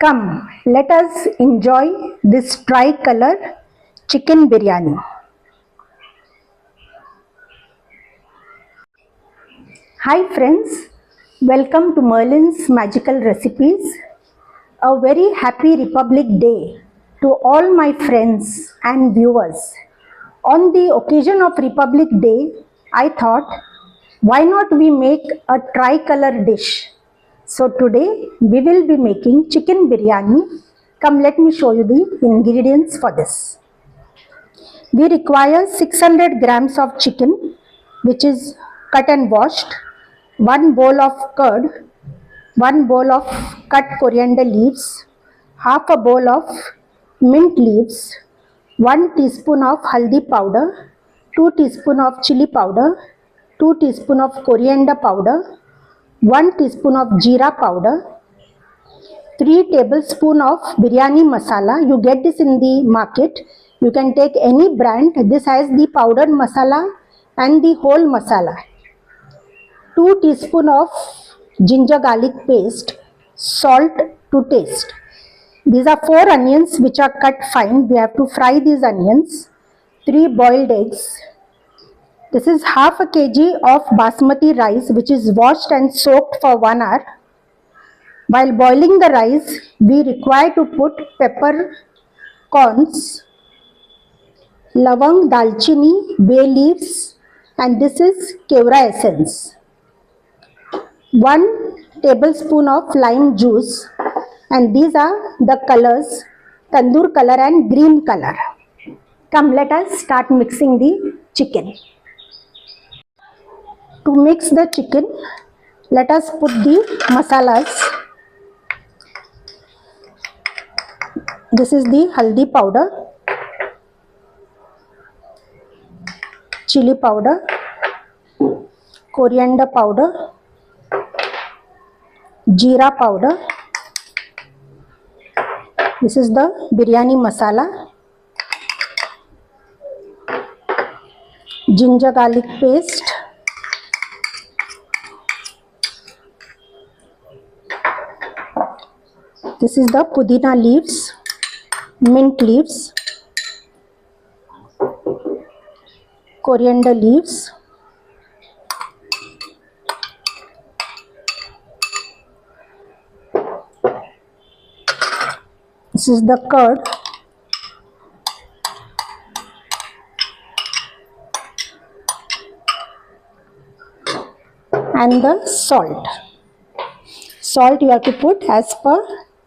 Come, let us enjoy this tricolor chicken biryani. Hi friends, welcome to Merlyn's Magical Recipes. A very happy Republic Day to all my friends and viewers. On the occasion of Republic Day, I thought, why not we make a tricolor dish? So today we will be making chicken biryani. Come, let me show you the ingredients for this. We require 600 grams of chicken, which is cut and washed, 1 bowl of curd, 1 bowl of cut coriander leaves, half a bowl of mint leaves, 1 teaspoon of haldi powder, 2 teaspoon of chili powder, 2 teaspoon of coriander powder, 1 teaspoon of jeera powder, 3 tablespoon of biryani masala. You get this in the market. You can take any brand. This has the powdered masala and the whole masala. 2 teaspoon of ginger garlic paste, salt to taste. These are 4 onions which are cut fine. We have to fry these onions. 3 boiled eggs. This is half a kg of basmati rice which is washed and soaked for 1 hour. While boiling the rice, we require to put pepper corns, Lavang, dalchini, bay leaves, and this is Kewra essence. 1 tablespoon of lime juice, and these are the colors, tandoor color and green color. Come, let us start mixing the chicken. To mix the chicken, let us put the masalas. This is the haldi powder, chili powder, coriander powder, jeera powder. This is the biryani masala, ginger garlic paste, this is the pudina leaves, mint leaves, coriander leaves, this is the curd, and the salt. Salt you have to put as per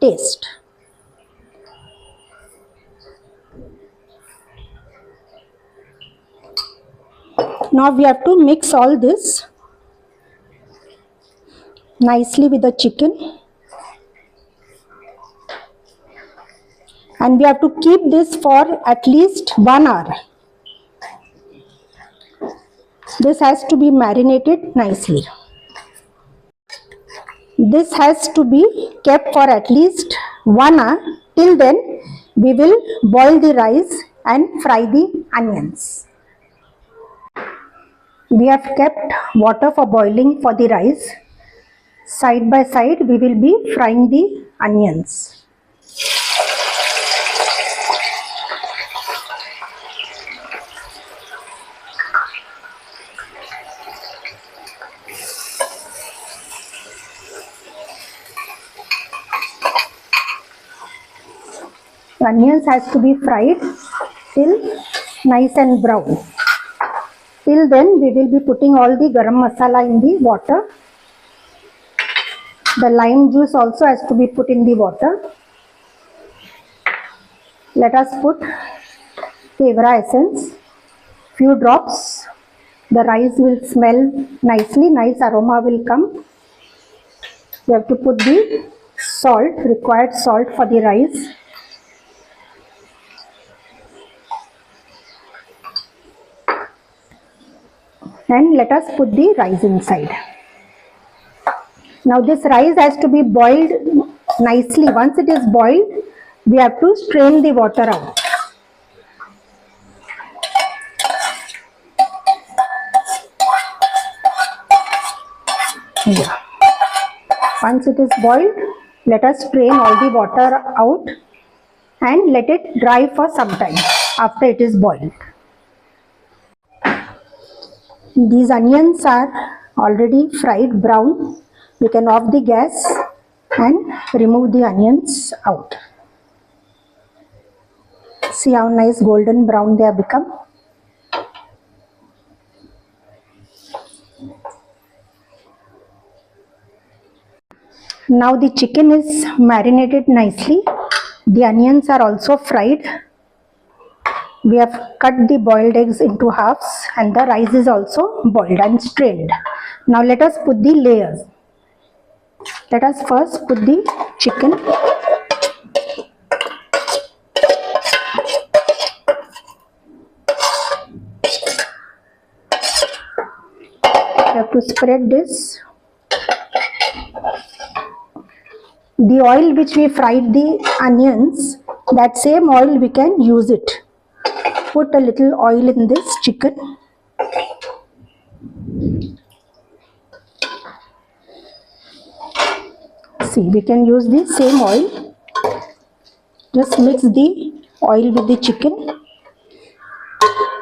taste. Now we have to mix all this nicely with the chicken, and we have to keep this for at least 1 hour. This has to be marinated nicely. This has to be kept for at least 1 hour. Till then, we will boil the rice and fry the onions. We have kept water for boiling for the rice. Side by side, we will be frying the onions. The onions has to be fried till nice and brown. Till then, we will be putting all the garam masala in the water. The lime juice also has to be put in the water. Let us put Kewra essence, few drops. The rice will smell nicely, nice aroma will come. We have to put the salt, required salt for the rice. And let us put the rice inside. Now this rice has to be boiled nicely. Once it is boiled, we have to strain the water out. Yeah. Once it is boiled, Let us strain all the water out and let it dry for some time after it is boiled. These onions are already fried brown. We can off the gas and remove the onions out. See how nice golden brown they have become. Now the chicken is marinated nicely. The onions are also fried. We have cut the boiled eggs into halves and the rice is also boiled and strained. Now let us put the layers. Let us first put the chicken. We have to spread this. The oil which we fried the onions, that same oil we can use it. Put a little oil in this chicken. See, we can use the same oil. Just mix the oil with the chicken.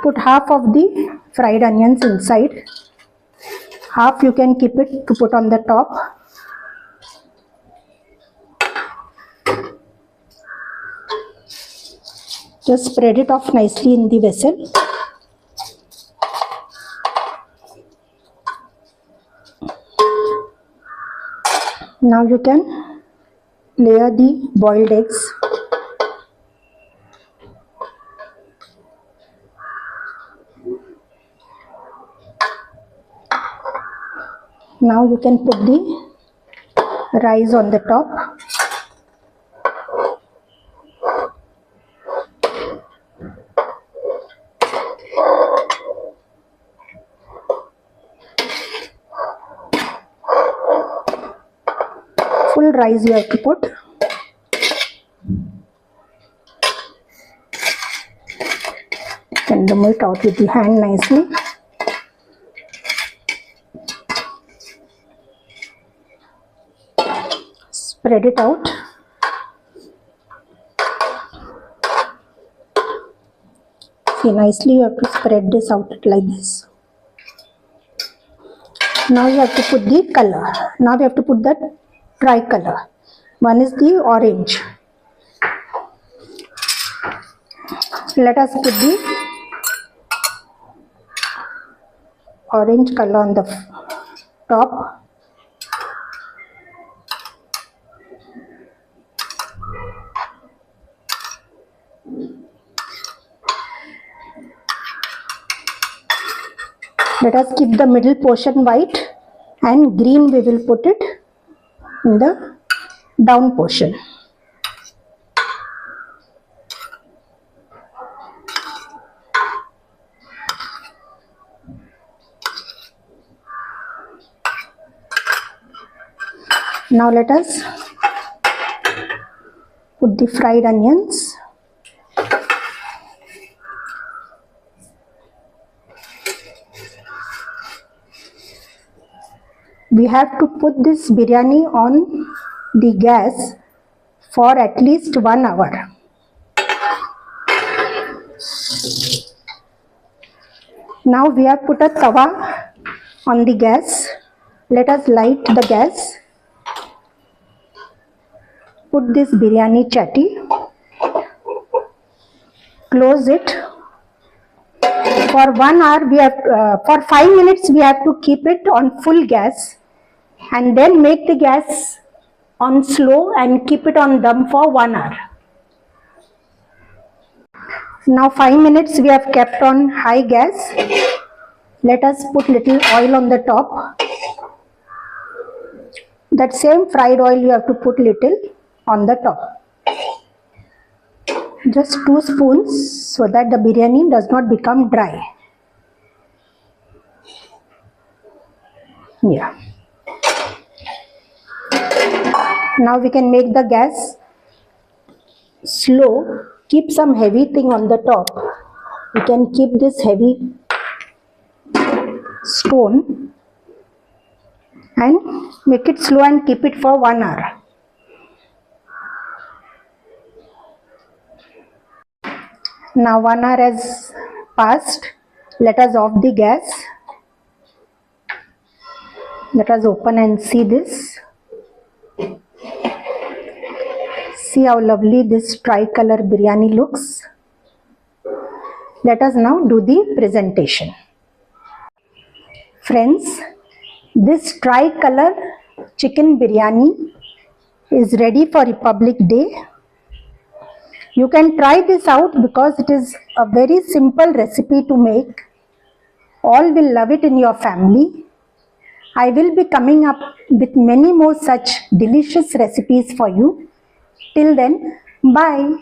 Put half of the fried onions inside. Half you can keep it to put on the top. Just spread it off nicely in the vessel. Now you can layer the boiled eggs. Now you can put the rice on the top. Full rice you have to put. You can remove it out with the hand nicely. Spread it out. See, nicely you have to spread this out like this. Now you have to put the color. Now we have to put the tricolor. One is the orange. Let us put the orange color on the top. Let us keep the middle portion white and green we will put it in the down portion. Now let us put the fried onions. We have to put this biryani on the gas for at least 1 hour. Now we have put a tawa on the gas. Let us light the gas. Put this biryani chatti. Close it. For 1 hour we have, for 5 minutes we have to keep it on full gas. And then make the gas on slow and keep it on dum for 1 hour. Now 5 minutes we have kept on high gas. Let us put little oil on the top. That same fried oil you have to put little on the top. Just 2 spoons so that the biryani does not become dry. Yeah. Now we can make the gas slow. Keep some heavy thing on the top. We can keep this heavy stone and make it slow and keep it for 1 hour. Now 1 hour has passed. Let us off the gas. Let us open and see this. See how lovely this tricolor biryani looks. Let us now do the presentation. Friends, this tricolor chicken biryani is ready for Republic Day. You can try this out because it is a very simple recipe to make. All will love it in your family. I will be coming up with many more such delicious recipes for you. Till then, bye.